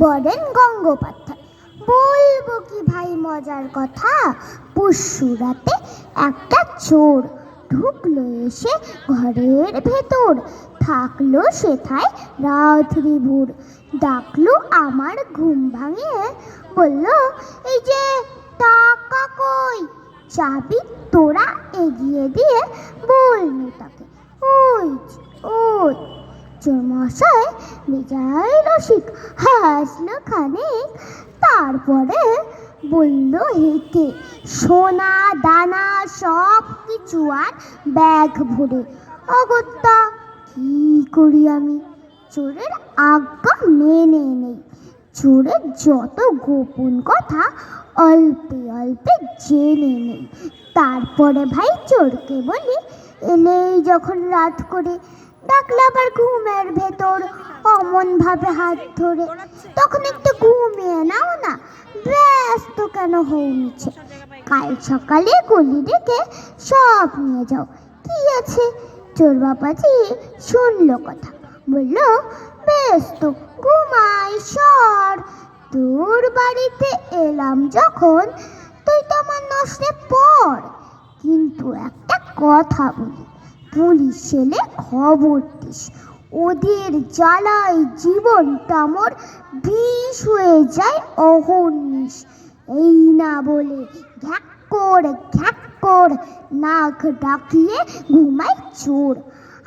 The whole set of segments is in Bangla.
বলেন গঙ্গোপাধ্যায়। বলবো কি ভাই মজার কথা, পরশু রাতে একটা চোর ঢুকলো এসে ঘরের ভেতর, থাকলো সেথায় রাত্রি ভোর। ডাকলো আমার ঘুম ভাঙিয়ে, বলল এই যে টাকা কই, চাবি তোরা এগিয়ে দিয়ে বলনি তাকে ওই ওই। চোর মশাই বেজায় রসিক, হাসলো খানিক, তারপরে বলল হেঁকে সোনা দানা সব কিছু আর ব্যাগ ভরে। অগত্যা কি করি আমি, চোরের আজ্ঞা মেনে নেই। চোরের যত গোপন কথা অল্পে অল্পে জেনে নেই। তারপরে ভাই চোরকে বলি, এলেই যখন রাত করে, ডাকলে আবার ঘুমের ভেতর অমন ভাবে হাত ধরে, তখন একটু ঘুমিয়ে নাও না, ব্যস্ত কেন হও নিচে, কাল সকালে গলি ডেকে সব নিয়ে যাও। কি আছে? চোর বাবাজি শুনলো কথা, বলল বেশ তো, ঘুমাই সর। তোর বাড়িতে এলাম যখন, তুই তো আমার নষ্টে পড়। কিন্তু একটা কথা বলি, পুলিশ এলে খবর দিস, ওদের জ্বালায় জীবনটা মোর বিষ হয়ে যায় অহর্নিশ। এই না বলে ঘ্যাক কর নাক ডাকিয়ে ঘুমায় চোর।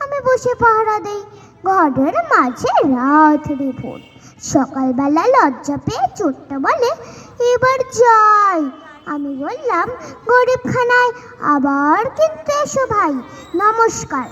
আমি বসে পাহারা দেই ঘরের মাঝে রাত্রে ভোর। সকালবেলা লজ্জা পেয়ে চোরটা বলে এবার যাই। আমি বললাম গরিবখানায় আবার কিন্তু এসো ভাই, নমস্কার।